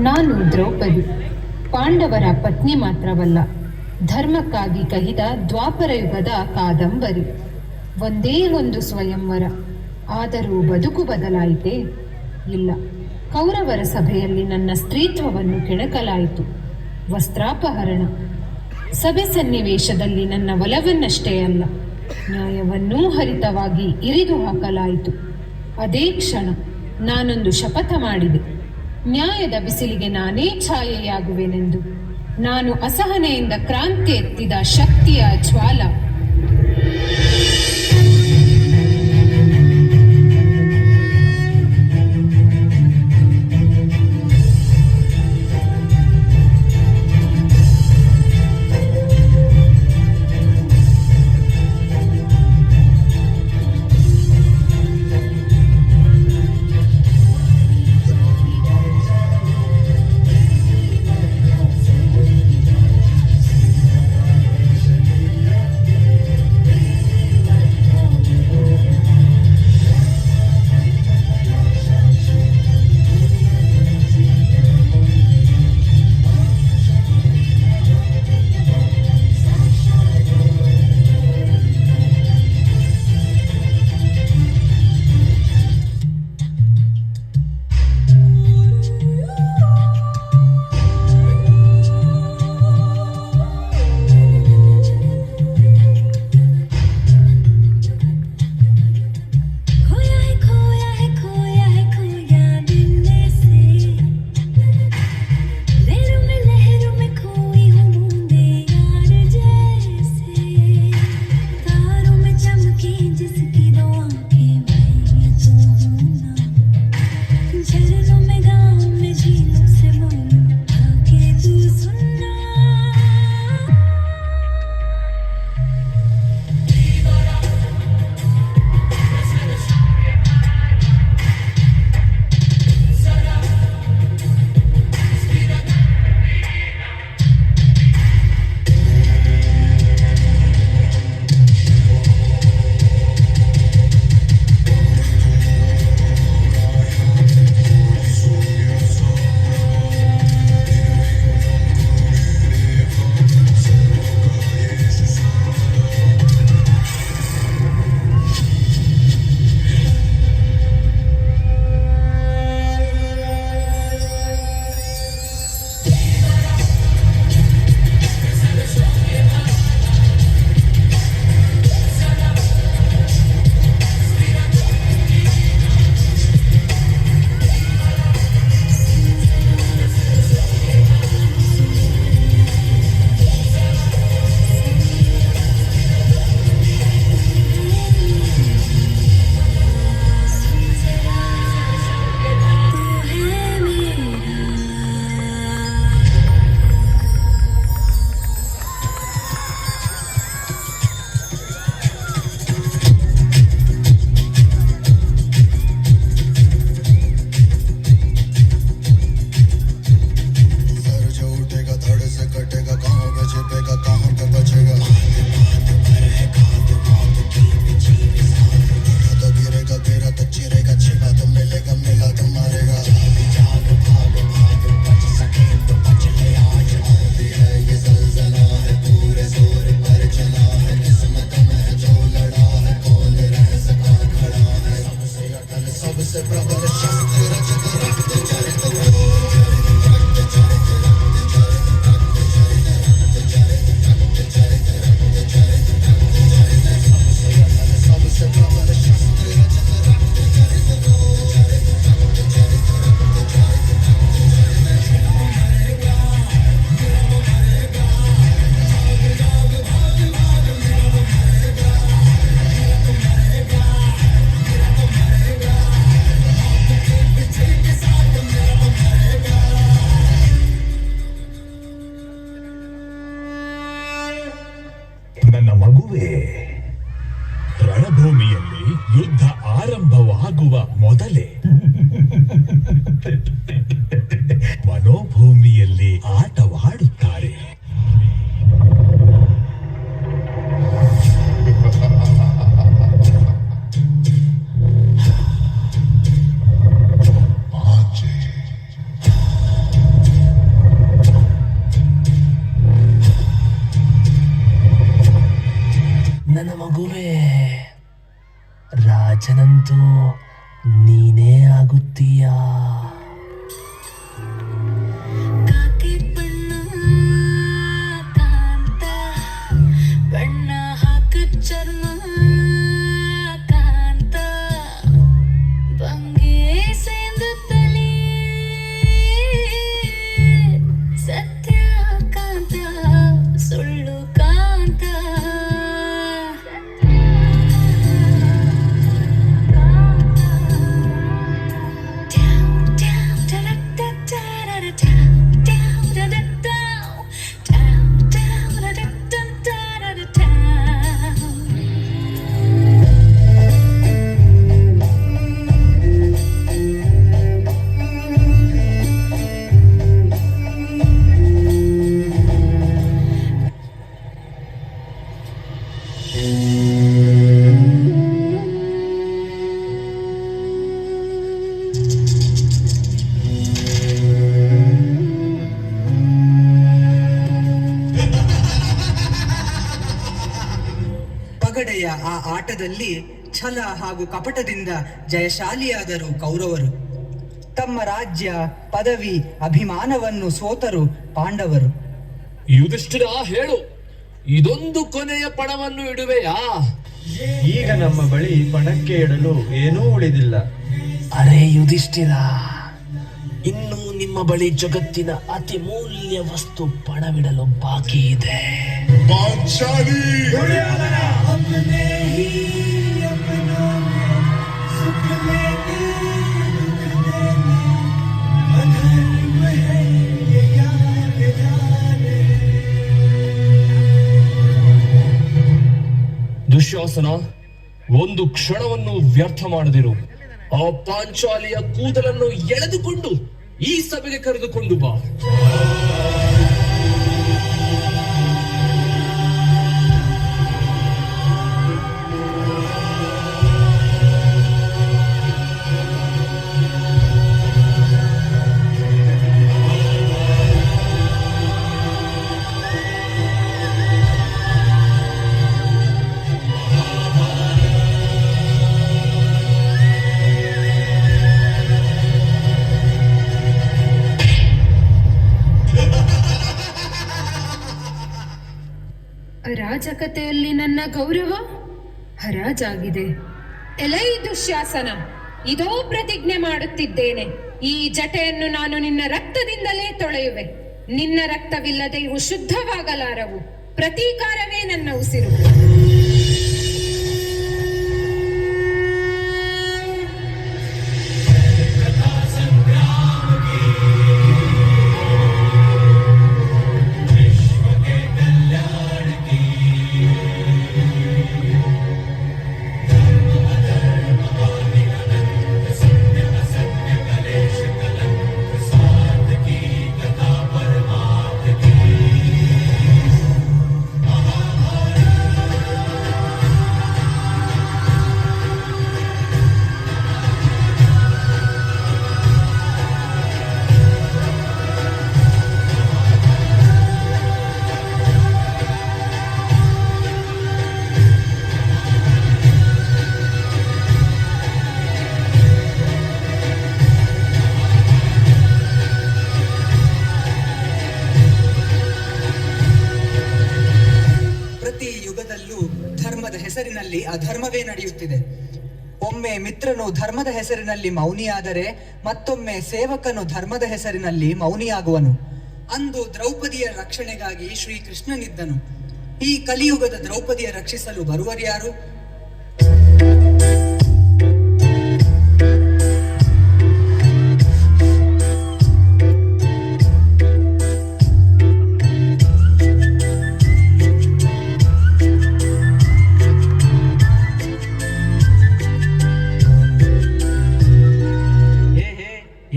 ನಾನು ದ್ರೌಪದಿ, ಪಾಂಡವರ ಪತ್ನಿ ಮಾತ್ರವಲ್ಲ, ಧರ್ಮಕ್ಕಾಗಿ ಕಹಿದ ದ್ವಾಪರ ಯುಗದ ಕಾದಂಬರಿ. ಒಂದೇ ಒಂದು ಸ್ವಯಂವರ, ಆದರೂ ಬದುಕು ಬದಲಾಯಿತೇ? ಇಲ್ಲ. ಕೌರವರ ಸಭೆಯಲ್ಲಿ ನನ್ನ ಸ್ತ್ರೀತ್ವವನ್ನು ಕೆಣಕಲಾಯಿತು. ವಸ್ತ್ರಾಪಹರಣ. ಸಭೆ ಸನ್ನಿವೇಶದಲ್ಲಿ ನನ್ನ ಒಲವನ್ನಷ್ಟೇ ಅಲ್ಲ, ನ್ಯಾಯವನ್ನೂ ಹರಿತವಾಗಿ ಇರಿದು ಹಾಕಲಾಯಿತು. ಅದೇ ಕ್ಷಣ ನಾನೊಂದು ಶಪಥ ಮಾಡಿದೆ, ನ್ಯಾಯದ ಬಿಸಿಲಿಗೆ ನಾನೇ ಛಾಯೆಯಾಗುವೆನೆಂದು. ನಾನು ಅಸಹನೆಯಿಂದ ಕ್ರಾಂತಿ ಎತ್ತಿದ ಶಕ್ತಿಯ ಜ್ವಾಲ. ನನ್ನ ಮಗುವೇ, ರಣಭೂಮಿಯಲ್ಲಿ ಯುದ್ಧ ಆರಂಭವಾಗುವ ಮೊದಲೇ ಮನೋಭೂಮಿಯಲ್ಲಿ ಆಟವಾಡುತ್ತಾರೆ. ನನ್ನ ಮಗುವೇ, ರಾಜನಂತೂ ನೀನೇ ಆಗುತ್ತೀಯಾ. ಬಣ್ಣ ಹಾಕ ಚರ್ಮ ಕಾಂತ ಬಂಗೆ ಸೇಂದು ತಳಿ ಸತ್ಯ ಕಾಂತ ಸುಳ್ಳು ಕಾಂತ ಪಗಡೆಯ ಆ ಆಟದಲ್ಲಿ ಛಲ ಹಾಗೂ ಕಪಟದಿಂದ ಜಯಶಾಲಿಯಾದರು ಕೌರವರು. ತಮ್ಮ ರಾಜ್ಯ ಪದವಿ ಅಭಿಮಾನವನ್ನು ಸೋತರು ಪಾಂಡವರು. ಯುಧಿಷ್ಠಿರ, ಹೇಳು, ಇದೊಂದು ಕೊನೆಯ ಪಣವನ್ನು ಇಡುವೆಯಾ? ಈಗ ನಮ್ಮ ಬಳಿ ಪಣಕ್ಕೆ ಇಡಲು ಏನೂ ಉಳಿದಿಲ್ಲ. ಅರೆ ಯುಧಿಷ್ಠಿರ, ಇನ್ನು ನಿಮ್ಮ ಬಳಿ ಜಗತ್ತಿನ ಅತಿ ಮೂಲ್ಯ ವಸ್ತು ಪಣವಿಡಲು ಬಾಕಿ ಇದೆ. ದುಶ್ಯಾಸನ, ಒಂದು ಕ್ಷಣವನ್ನು ವ್ಯರ್ಥ ಮಾಡದಿರು. ಆ ಪಾಂಚಾಲಿಯ ಕೂದಲನ್ನು ಎಳೆದುಕೊಂಡು ಈ ಸಭೆಗೆ ಕರೆದುಕೊಂಡು ಬಾ. ಅರಾಜಕತೆಯಲ್ಲಿ ನನ್ನ ಗೌರವ ಹರಾಜಾಗಿದೆ. ಎಲೈ ದುಶ್ಯಾಸನ, ಇದೋ ಪ್ರತಿಜ್ಞೆ ಮಾಡುತ್ತಿದ್ದೇನೆ. ಈ ಜಟೆಯನ್ನು ನಾನು ನಿನ್ನ ರಕ್ತದಿಂದಲೇ ತೊಳೆಯುವೆ. ನಿನ್ನ ರಕ್ತವಿಲ್ಲದೆ ಇವು ಶುದ್ಧವಾಗಲಾರವು. ಪ್ರತೀಕಾರವೇ ನನ್ನ ಉಸಿರು. ಹೆಸರಿನಲ್ಲಿ ಅಧರ್ಮವೇ ನಡೆಯುತ್ತಿದೆ. ಒಮ್ಮೆ ಮಿತ್ರನು ಧರ್ಮದ ಹೆಸರಿನಲ್ಲಿ ಮೌನಿಯಾದರೆ ಮತ್ತೊಮ್ಮೆ ಸೇವಕನು ಧರ್ಮದ ಹೆಸರಿನಲ್ಲಿ ಮೌನಿಯಾಗುವನು. ಅಂದು ದ್ರೌಪದಿಯ ರಕ್ಷಣೆಗಾಗಿ ಶ್ರೀಕೃಷ್ಣನಿದ್ದನು. ಈ ಕಲಿಯುಗದ ದ್ರೌಪದಿಯ ರಕ್ಷಿಸಲು ಬರುವರ್ಯಾರು?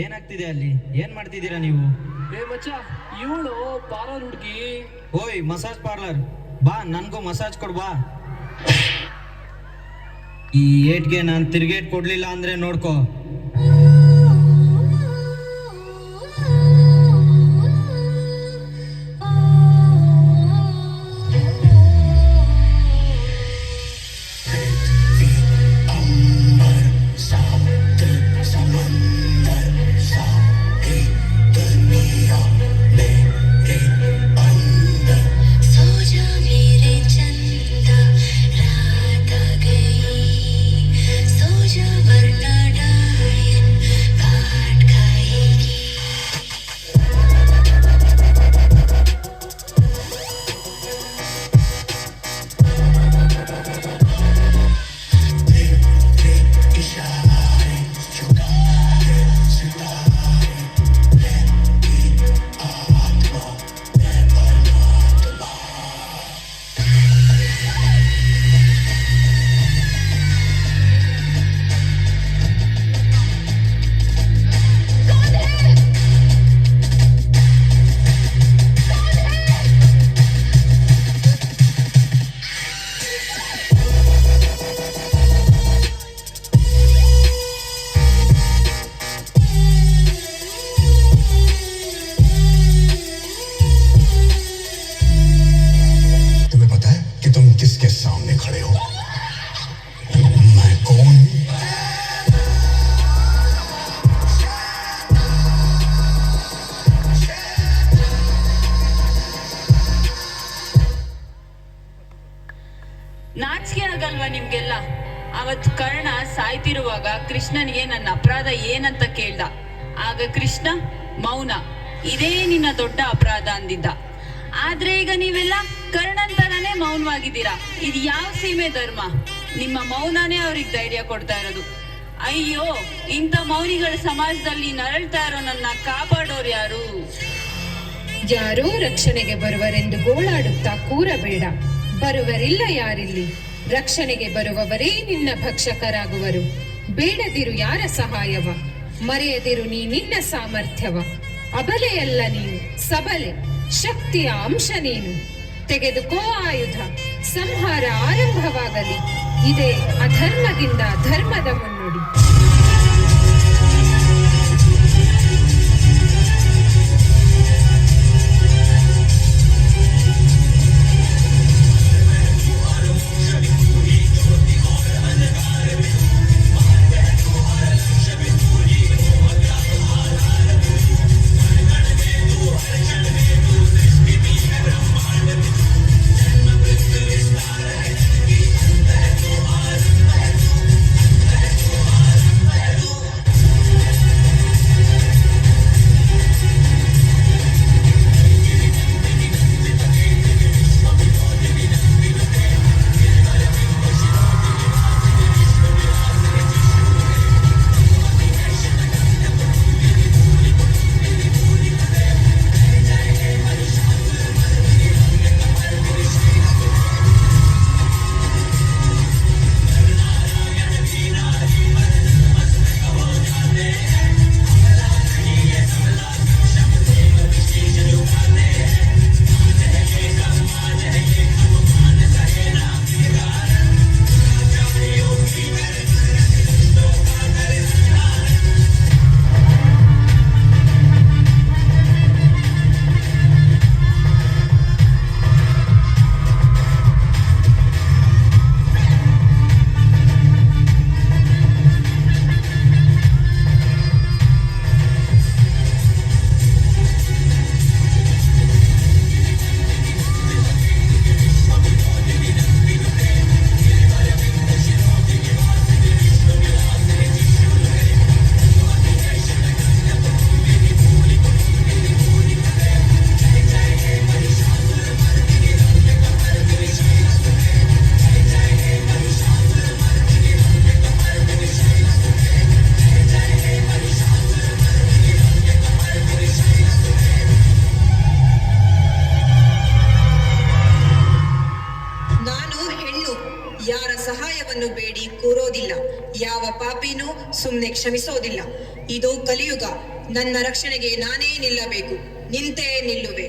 ಏನಾಗ್ತಿದೆ ಅಲ್ಲಿ? ಏನ್ ಮಾಡ್ತಿದ್ದೀರಾ ನೀವು? ಏ ಮಚ್ಚ, ಇವಳು ಪಾರ್ಲರ್ ಹುಡುಗಿ. ಓಯ್, ಮಸಾಜ್ ಪಾರ್ಲರ್ ಬಾ, ನನ್ಗೂ ಮಸಾಜ್ ಕೊಡ್ ಬಾ. ಈ ಏಟ್ಗೆ ನಾನು ತಿರ್ಗೇಟ್ ಕೊಡ್ಲಿಲ್ಲ ಅಂದ್ರೆ ನೋಡ್ಕೋ. किसके सामने खड़े हो? मैं कौन हूं? ನಾಚಿಕೆ ಆಗಲ್ವಾ ನಿಮ್ಗೆಲ್ಲ? ಅವತ್ತು ಕರ್ಣ ಸಾಯ್ತಿರುವಾಗ ಕೃಷ್ಣನಿಗೆ ನನ್ನ ಅಪರಾಧ ಏನಂತ ಕೇಳ್ದ. ಆಗ ಕೃಷ್ಣ ಮೌನ, ಇದೇ ನಿನ್ನ ದೊಡ್ಡ ಅಪರಾಧ ಅಂದಿದ್ದ. ಆದ್ರೆ ಈಗ ನೀವೆಲ್ಲ ಕರ್ಣನ್ ತರನೇ ಮೌನವಾಗಿದ್ದೀರಾ. ಇದು ಯಾವ ಸೀಮೆ ಧರ್ಮ? ನಿಮ್ಮ ಮೌನನೇ ಅವ್ರಿಗೆ ಧೈರ್ಯ ಕೊಡ್ತಾ ಇರೋದು. ಅಯ್ಯೋ, ಇಂಥ ಮೌನಿಗಳ ಸಮಾಜದಲ್ಲಿ ನರಳ್ತಾ ಇರೋ ನನ್ನ ಕಾಪಾಡೋರು ಯಾರು? ಯಾರೋ ರಕ್ಷಣೆಗೆ ಬರುವರೆಂದು ಗೋಳಾಡುತ್ತಾ ಕೂರಬೇಡ. ಬರುವರಿಲ್ಲ ಯಾರಿಲ್ಲಿ. ರಕ್ಷಣೆಗೆ ಬರುವವರೇ ನಿನ್ನ ಭಕ್ಷಕರಾಗುವರು. ಬೇಡದಿರು ಯಾರ ಸಹಾಯವ, ಮರೆಯದಿರು ನೀ ನಿನ್ನ ಸಾಮರ್ಥ್ಯವ. ಅಬಲೆಯಲ್ಲ ನೀನು, ಸಬಲೆ, ಶಕ್ತಿಯ ಅಂಶ ನೀನು. ತೆಗೆದುಕೋ ಆಯುಧ, ಸಂಹಾರ ಆರಂಭವಾಗಲಿ. ಇದೇ ಅಧರ್ಮದಿಂದ ಧರ್ಮದ ಮುನ್ನುಡಿ. ಯಾರ ಸಹಾಯವನ್ನು ಬೇಡಿ ಕೂರೋದಿಲ್ಲ, ಯಾವ ಪಾಪಿನೂ ಸುಮ್ಮನೆ ಕ್ಷಮಿಸೋದಿಲ್ಲ. ಇದು ಕಲಿಯುಗ. ನನ್ನ ರಕ್ಷಣೆಗೆ ನಾನೇ ನಿಲ್ಲಬೇಕು, ನಿಂತೇ ನಿಲ್ಲುವೆ.